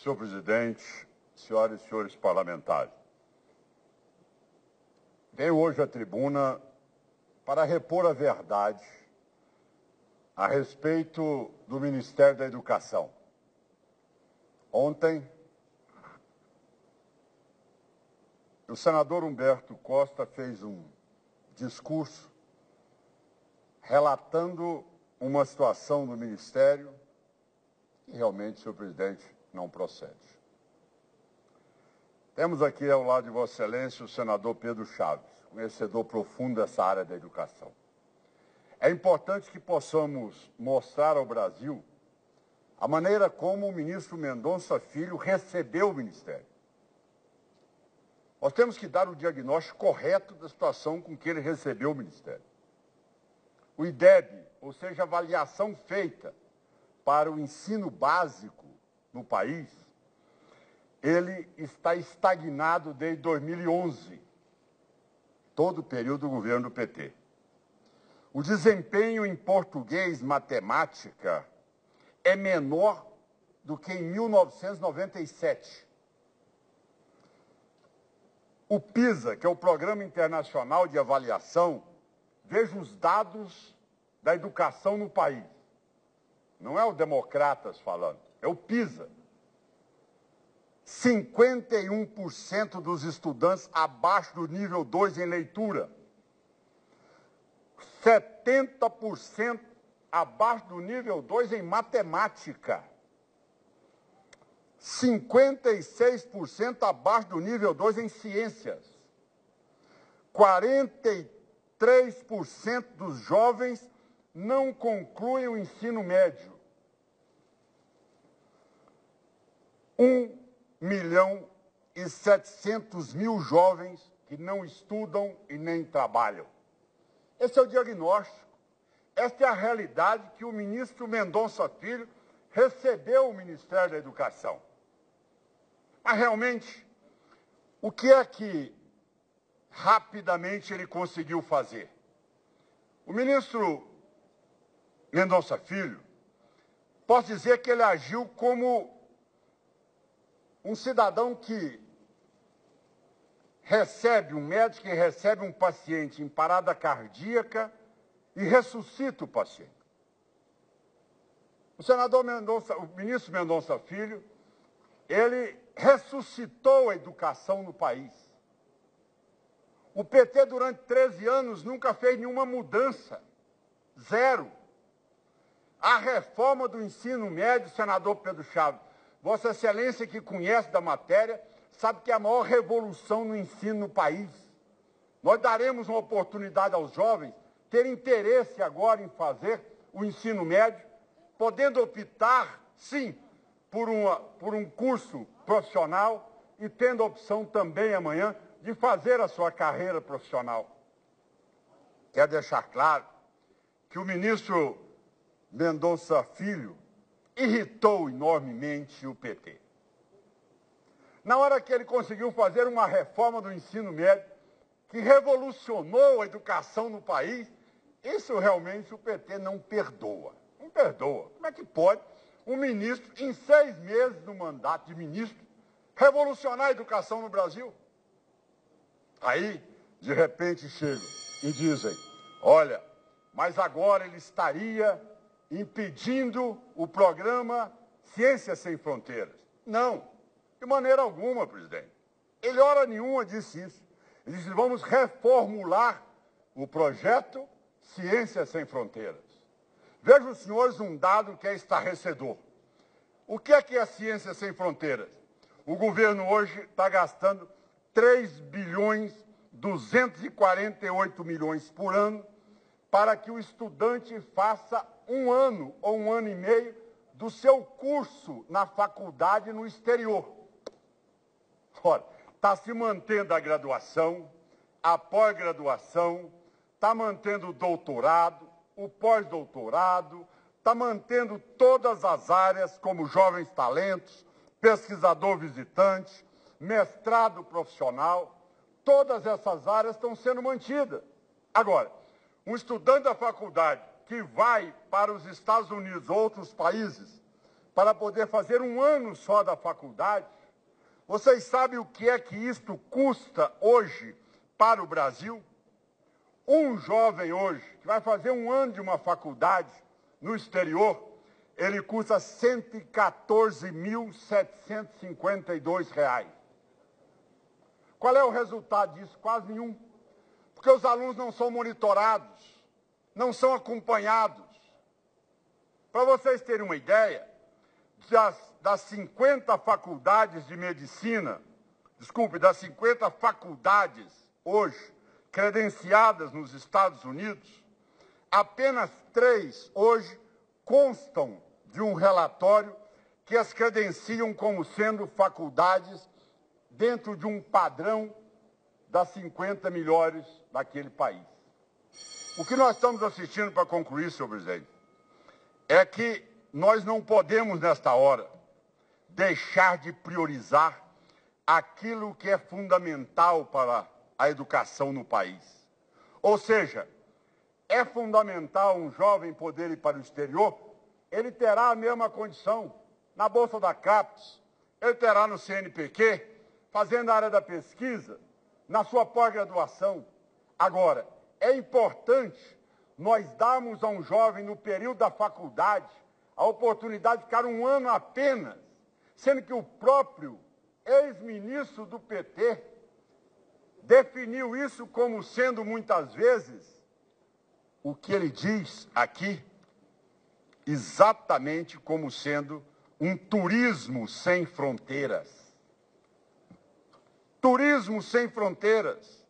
Senhor presidente, senhoras e senhores parlamentares, venho hoje à tribuna para repor a verdade a respeito do Ministério da Educação. Ontem, o senador Humberto Costa fez um discurso relatando uma situação do Ministério que realmente, senhor presidente, não procede. Temos aqui ao lado de Vossa Excelência o senador Pedro Chaves, conhecedor profundo dessa área da educação. É importante que possamos mostrar ao Brasil a maneira como o ministro Mendonça Filho recebeu o Ministério. Nós temos que dar o diagnóstico correto da situação com que ele recebeu o Ministério. O IDEB, ou seja, a avaliação feita para o ensino básico no país, ele está estagnado desde 2011, todo o período do governo do PT. O desempenho em português, matemática, é menor do que em 1997. O PISA, que é o Programa Internacional de Avaliação, veja os dados da educação no país. Não é o Democratas falando, é o PISA. 51% dos estudantes abaixo do nível 2 em leitura. 70% abaixo do nível 2 em matemática. 56% abaixo do nível 2 em ciências. 43% dos jovens não concluem o ensino médio. 1.700.000 jovens que não estudam e nem trabalham. Esse é o diagnóstico. Esta é a realidade que o ministro Mendonça Filho recebeu o Ministério da Educação. Mas, realmente, o que é que rapidamente ele conseguiu fazer? O ministro Mendonça Filho, posso dizer que ele agiu como um cidadão que recebe, um médico que recebe um paciente em parada cardíaca e ressuscita o paciente. O ministro Mendonça Filho, ele ressuscitou a educação no país. O PT, durante 13 anos, nunca fez nenhuma mudança. Zero. A reforma do ensino médio, senador Pedro Chaves, Vossa Excelência, que conhece da matéria, sabe que é a maior revolução no ensino no país. Nós daremos uma oportunidade aos jovens ter interesse agora em fazer o ensino médio, podendo optar, sim, por um curso profissional e tendo a opção também amanhã de fazer a sua carreira profissional. Quero deixar claro que o ministro Mendonça Filho irritou enormemente o PT. Na hora que ele conseguiu fazer uma reforma do ensino médio que revolucionou a educação no país, isso realmente o PT não perdoa. Não perdoa. Como é que pode um ministro, em 6 meses do mandato de ministro, revolucionar a educação no Brasil? Aí, de repente, chegam e dizem, olha, mas agora ele estaria impedindo o programa Ciências Sem Fronteiras. Não, de maneira alguma, presidente. Ele, hora nenhuma, disse isso. Ele disse, vamos reformular o projeto Ciências Sem Fronteiras. Vejam, os senhores, um dado que é estarrecedor. O que é a Ciências Sem Fronteiras? O governo hoje está gastando 3.248 bilhões por ano para que o estudante faça 1 ano ou 1 ano e meio do seu curso na faculdade no exterior. Ora, está se mantendo a graduação, a pós-graduação, está mantendo o doutorado, o pós-doutorado, está mantendo todas as áreas como jovens talentos, pesquisador visitante, mestrado profissional, todas essas áreas estão sendo mantidas. Agora, um estudante da faculdade que vai para os Estados Unidos ou outros países para poder fazer um ano só da faculdade. Vocês sabem o que é que isto custa hoje para o Brasil? Um jovem hoje, que vai fazer um ano de uma faculdade no exterior, ele custa R$ 114.752. Qual é o resultado disso? Quase nenhum. Porque os alunos não são monitorados, não são acompanhados. Para vocês terem uma ideia, das 50 faculdades de medicina, das 50 faculdades hoje credenciadas nos Estados Unidos, apenas 3 hoje constam de um relatório que as credenciam como sendo faculdades dentro de um padrão das 50 melhores daquele país. O que nós estamos assistindo, para concluir, senhor presidente, é que nós não podemos, nesta hora, deixar de priorizar aquilo que é fundamental para a educação no país. Ou seja, é fundamental um jovem poder ir para o exterior, ele terá a mesma condição na Bolsa da CAPES, ele terá no CNPq, fazendo a área da pesquisa, na sua pós-graduação. Agora, é importante nós darmos a um jovem, no período da faculdade, a oportunidade de ficar um ano apenas, sendo que o próprio ex-ministro do PT definiu isso como sendo, muitas vezes, o que ele diz aqui, exatamente como sendo um turismo sem fronteiras. Turismo sem fronteiras,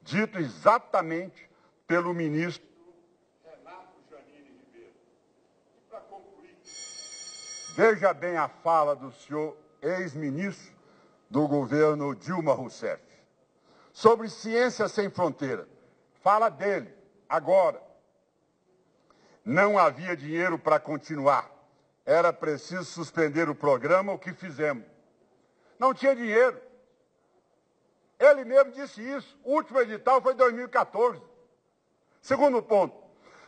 dito exatamente pelo ministro Renato Janine Ribeiro. E para concluir, veja bem a fala do senhor ex-ministro do governo Dilma Rousseff sobre ciência sem fronteira. Fala dele, agora. Não havia dinheiro para continuar. Era preciso suspender o programa, o que fizemos. Não tinha dinheiro. Ele mesmo disse isso. O último edital foi em 2014. Segundo ponto,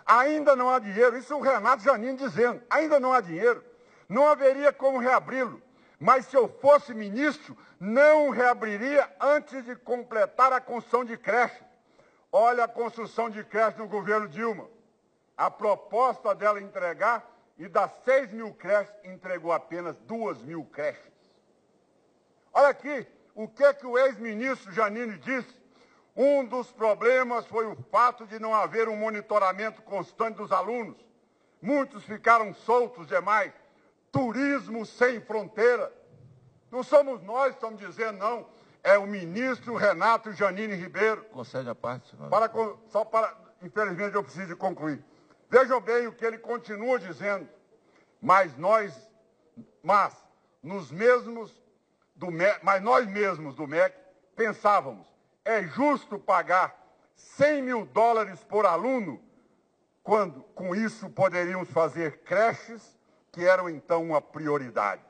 ainda não há dinheiro. Isso é o Renato Janine dizendo. Ainda não há dinheiro. Não haveria como reabri-lo. Mas se eu fosse ministro, não reabriria antes de completar a construção de creche. Olha a construção de creche no governo Dilma. A proposta dela entregar, e das 6.000 creches, entregou apenas 2.000 creches. Olha aqui, o que o ex-ministro Janine disse? Um dos problemas foi o fato de não haver um monitoramento constante dos alunos. Muitos ficaram soltos demais. Turismo sem fronteira. Não somos nós que estamos dizendo, não. É o ministro Renato Janine Ribeiro. Concede a parte, senhor. Infelizmente, eu preciso de concluir. Vejam bem o que ele continua dizendo. Mas nós mesmos do MEC pensávamos, é justo pagar $100.000 por aluno, quando com isso poderíamos fazer creches, que eram então uma prioridade.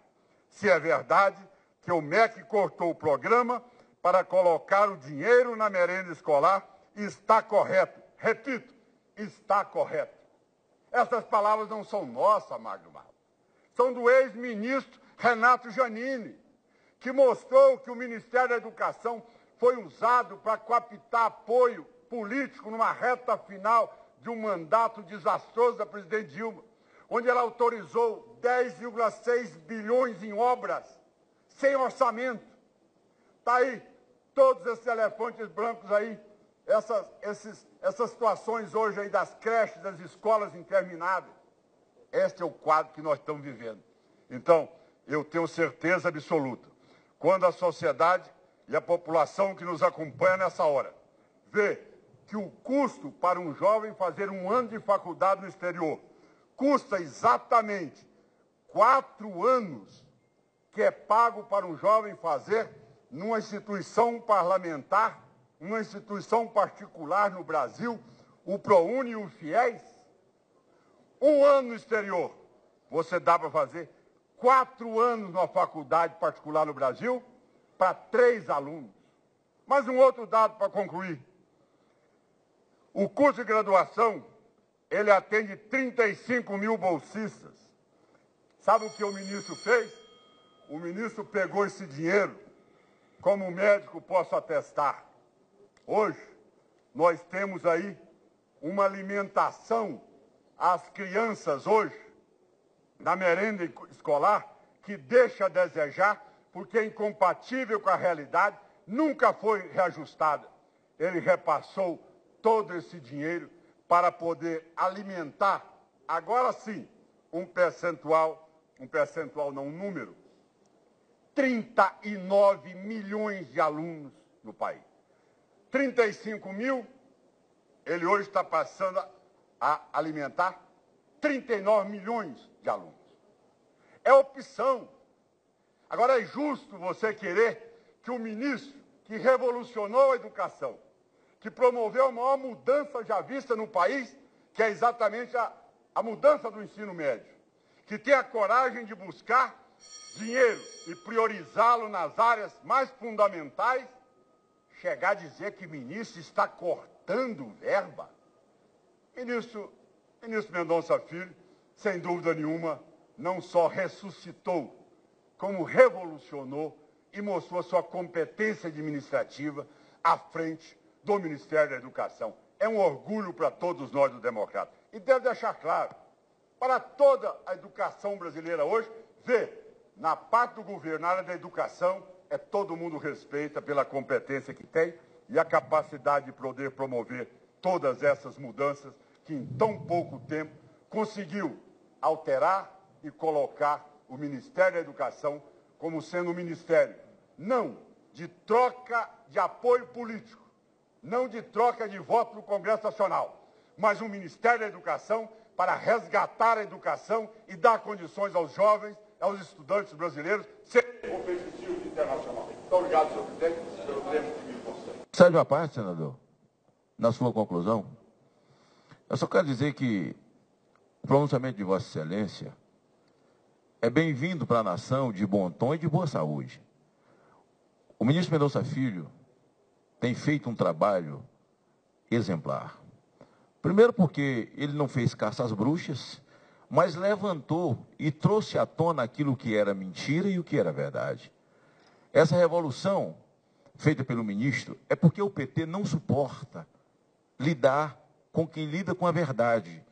Se é verdade que o MEC cortou o programa para colocar o dinheiro na merenda escolar, está correto. Repito, está correto. Essas palavras não são nossas, Magno Malta. São do ex-ministro Renato Janine, que mostrou que o Ministério da Educação foi usado para captar apoio político numa reta final de um mandato desastroso da presidente Dilma, onde ela autorizou 10,6 bilhões em obras, sem orçamento. Está aí, todos esses elefantes brancos aí, essas situações hoje aí das creches, das escolas intermináveis. Este é o quadro que nós estamos vivendo. Então, eu tenho certeza absoluta, quando a sociedade e a população que nos acompanha nessa hora vê que o custo para um jovem fazer um ano de faculdade no exterior custa exatamente 4 anos que é pago para um jovem fazer numa instituição parlamentar, numa instituição particular no Brasil, o ProUni e o FIES, um ano no exterior, você dá para fazer 4 anos numa faculdade particular no Brasil para 3 alunos. Mais um outro dado para concluir. O curso de graduação, ele atende 35 mil bolsistas. Sabe o que o ministro fez? O ministro pegou esse dinheiro, como médico posso atestar. Hoje, nós temos aí uma alimentação às crianças hoje, na merenda escolar, que deixa a desejar, porque é incompatível com a realidade, nunca foi reajustada. Ele repassou todo esse dinheiro para poder alimentar, agora sim, um número, 39 milhões de alunos no país. 35 mil, ele hoje está passando a alimentar 39 milhões de alunos. É opção. Agora, é justo você querer que o ministro que revolucionou a educação, que promoveu a maior mudança já vista no país, que é exatamente a mudança do ensino médio, que tem a coragem de buscar dinheiro e priorizá-lo nas áreas mais fundamentais, chegar a dizer que o ministro está cortando verba. Ministro Mendonça Filho, sem dúvida nenhuma, não só ressuscitou, como revolucionou e mostrou sua competência administrativa à frente do Ministério da Educação. É um orgulho para todos nós, do Democrata. E deve deixar claro, para toda a educação brasileira hoje, ver na parte do governo, na área da educação, todo mundo respeita pela competência que tem e a capacidade de poder promover todas essas mudanças que em tão pouco tempo conseguiu alterar e colocar o Ministério da Educação como sendo um ministério não de troca de apoio político, não de troca de voto no Congresso Nacional, mas um Ministério da Educação para resgatar a educação e dar condições aos jovens, aos estudantes brasileiros, serem competitivos internacionalmente. Muito obrigado, senhor presidente, pelo tempo que me concede. Sai de uma parte, senador, na sua conclusão, eu só quero dizer que o pronunciamento de Vossa Excelência é bem-vindo para a nação de bom tom e de boa saúde. O ministro Mendonça Filho tem feito um trabalho exemplar. Primeiro porque ele não fez caça às bruxas, mas levantou e trouxe à tona aquilo que era mentira e o que era verdade. Essa revolução feita pelo ministro é porque o PT não suporta lidar com quem lida com a verdade.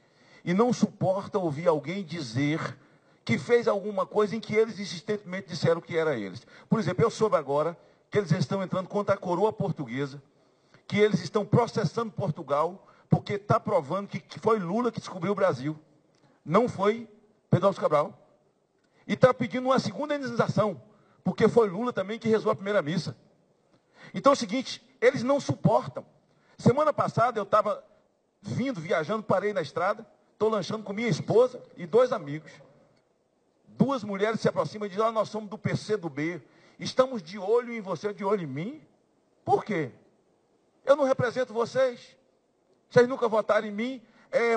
E não suporta ouvir alguém dizer que fez alguma coisa em que eles insistentemente disseram que era eles. Por exemplo, eu soube agora que eles estão entrando contra a coroa portuguesa, que eles estão processando Portugal, porque está provando que foi Lula que descobriu o Brasil. Não foi Pedro Álvares Cabral. E está pedindo uma segunda indenização, porque foi Lula também que rezou a primeira missa. Então é o seguinte, eles não suportam. Semana passada eu estava viajando, parei na estrada, estou lanchando com minha esposa e 2 amigos. 2 mulheres se aproximam e dizem, nós somos do PCdoB, estamos de olho em você, de olho em mim. Por quê? Eu não represento vocês. Vocês nunca votaram em mim.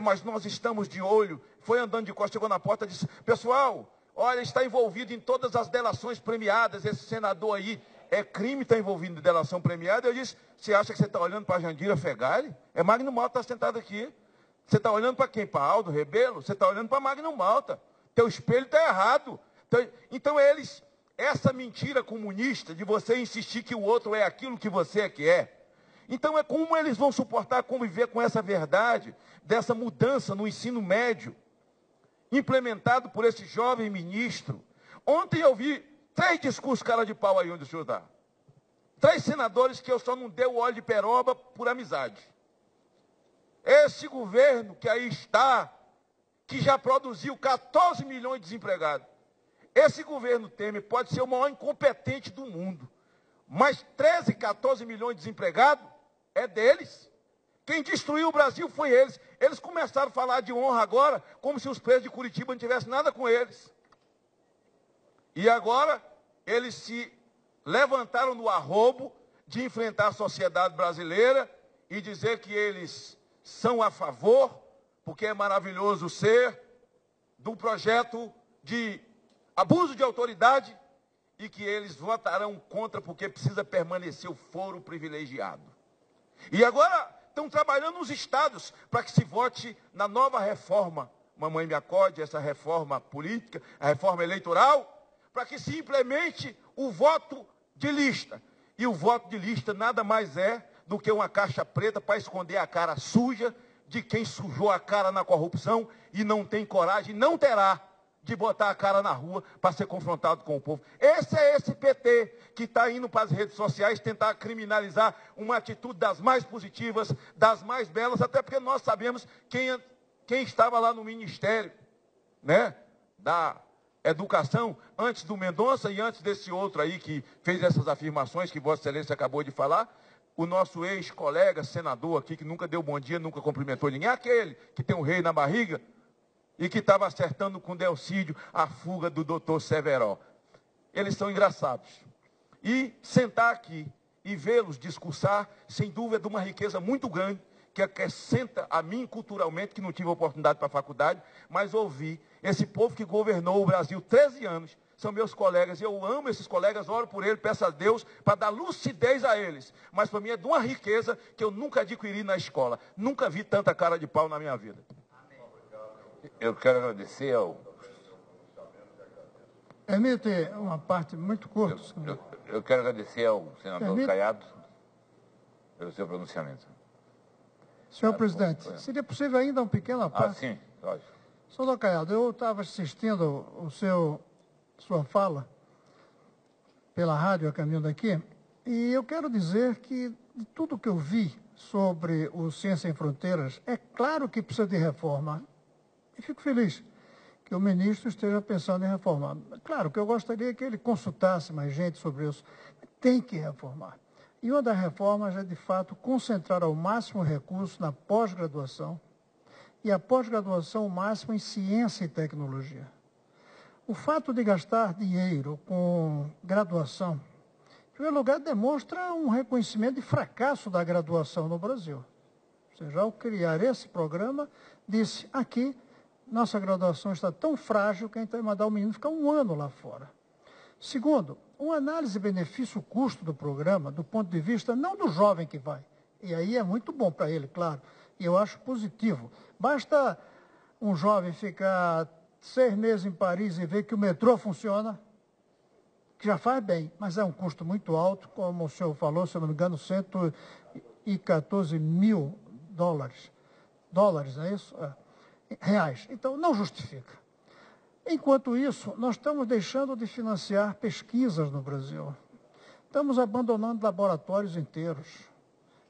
Mas nós estamos de olho. Foi andando de costas, chegou na porta e disse, pessoal, olha, está envolvido em todas as delações premiadas, esse senador aí, é crime estar envolvido em delação premiada. Eu disse, você acha que você está olhando para a Jandira Fegali? É Magno Malta que está sentado aqui. Você está olhando para quem? Para Aldo Rebelo? Você está olhando para Magno Malta. Teu espelho está errado. Então eles, essa mentira comunista de você insistir que o outro é aquilo que você é que é. Então é como eles vão suportar conviver com essa verdade, dessa mudança no ensino médio, implementado por esse jovem ministro. Ontem eu vi 3 discursos cara de pau aí onde o senhor está. 3 senadores que eu só não dei o óleo de peroba por amizade. Esse governo que aí está, que já produziu 14 milhões de desempregados. Esse governo Temer pode ser o maior incompetente do mundo, mas 13, 14 milhões de desempregados é deles. Quem destruiu o Brasil foi eles. Eles começaram a falar de honra agora, como se os presos de Curitiba não tivessem nada com eles. E agora, eles se levantaram no arrobo de enfrentar a sociedade brasileira e dizer que eles são a favor, porque é maravilhoso ser, do projeto de abuso de autoridade e que eles votarão contra porque precisa permanecer o foro privilegiado. E agora estão trabalhando nos estados para que se vote na nova reforma mamãe me acode, essa reforma política, a reforma eleitoral, para que se implemente o voto de lista. E o voto de lista nada mais é do que uma caixa preta para esconder a cara suja de quem sujou a cara na corrupção e não tem coragem, não terá, de botar a cara na rua para ser confrontado com o povo. Esse é esse PT que está indo para as redes sociais tentar criminalizar uma atitude das mais positivas, das mais belas, até porque nós sabemos quem estava lá no Ministério, né, da Educação, antes do Mendonça e antes desse outro aí que fez essas afirmações que Vossa Excelência acabou de falar. O nosso ex-colega, senador aqui, que nunca deu bom dia, nunca cumprimentou ninguém, aquele que tem um rei na barriga, e que estava acertando com Delcídio a fuga do doutor Severo. Eles são engraçados. E sentar aqui e vê-los discursar, sem dúvida, de uma riqueza muito grande, que acrescenta a mim culturalmente, que não tive oportunidade para a faculdade, mas ouvir esse povo que governou o Brasil 13 anos, são meus colegas, eu amo esses colegas, oro por eles, peço a Deus para dar lucidez a eles. Mas para mim é de uma riqueza que eu nunca adquiri na escola. Nunca vi tanta cara de pau na minha vida. Eu quero agradecer ao... Permite uma parte muito curta. Eu quero agradecer ao senador Caiado pelo seu pronunciamento. Senhor presidente, seria possível ainda um pequeno parte? Sim, lógico. Senador Caiado, eu estava assistindo sua fala pela rádio a caminho daqui, e eu quero dizer que de tudo que eu vi sobre o Ciência Sem Fronteiras, é claro que precisa de reforma. E fico feliz que o ministro esteja pensando em reformar. Claro que eu gostaria que ele consultasse mais gente sobre isso. Tem que reformar. E uma das reformas é, de fato, concentrar ao máximo recursos na pós-graduação e a pós-graduação o máximo em ciência e tecnologia. O fato de gastar dinheiro com graduação, em primeiro lugar, demonstra um reconhecimento de fracasso da graduação no Brasil. Ou seja, ao criar esse programa, disse, aqui, nossa graduação está tão frágil que a gente vai mandar o menino ficar um ano lá fora. Segundo, uma análise benefício-custo do programa, do ponto de vista não do jovem que vai, e aí é muito bom para ele, claro, e eu acho positivo. Basta um jovem ficar 6 meses em Paris e ver que o metrô funciona, que já faz bem, mas é um custo muito alto, como o senhor falou, se eu não me engano, 114 mil dólares. Dólares, não é isso? Reais. Então, não justifica. Enquanto isso, nós estamos deixando de financiar pesquisas no Brasil. Estamos abandonando laboratórios inteiros.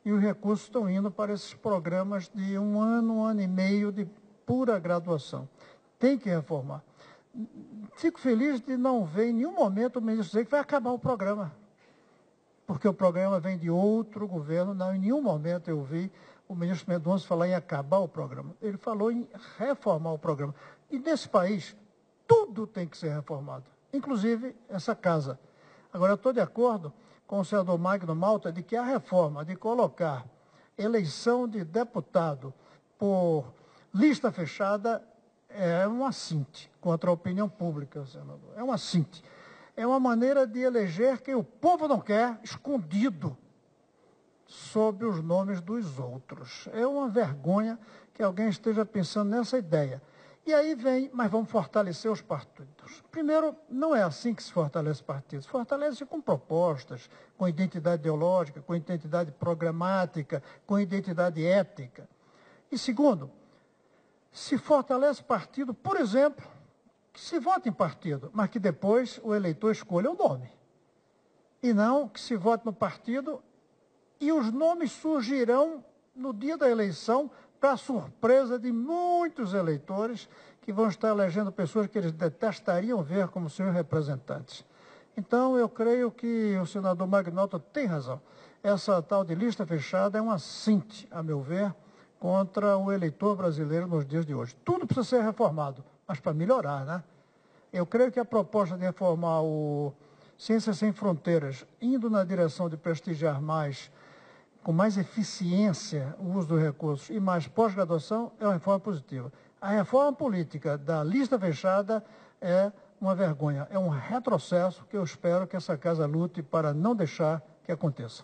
E os recursos estão indo para esses programas de um ano e meio de pura graduação. Tem que reformar. Fico feliz de não ver em nenhum momento o ministro dizer que vai acabar o programa. Porque o programa vem de outro governo. Não, em nenhum momento eu vi o ministro Mendonça falar em acabar o programa. Ele falou em reformar o programa. E nesse país, tudo tem que ser reformado, inclusive essa casa. Agora, eu estou de acordo com o senador Magno Malta de que a reforma de colocar eleição de deputado por lista fechada é um assinte contra a opinião pública, senador. É um assinte. É uma maneira de eleger quem o povo não quer, escondido sob os nomes dos outros. É uma vergonha que alguém esteja pensando nessa ideia. E aí vem, mas vamos fortalecer os partidos. Primeiro, não é assim que se fortalece partidos. Fortalece com propostas, com identidade ideológica, com identidade programática, com identidade ética. E segundo, se fortalece partido, por exemplo, que se vote em partido, mas que depois o eleitor escolha o nome. E não que se vote no partido e os nomes surgirão no dia da eleição para a surpresa de muitos eleitores que vão estar elegendo pessoas que eles detestariam ver como seus representantes. Então, eu creio que o senador Magnolta tem razão. Essa tal de lista fechada é um assinte, a meu ver, contra o eleitor brasileiro nos dias de hoje. Tudo precisa ser reformado, mas para melhorar, né? Eu creio que a proposta de reformar o Ciência Sem Fronteiras, indo na direção de prestigiar mais, com mais eficiência o uso dos recursos e mais pós-graduação, é uma reforma positiva. A reforma política da lista fechada é uma vergonha, é um retrocesso que eu espero que essa casa lute para não deixar que aconteça.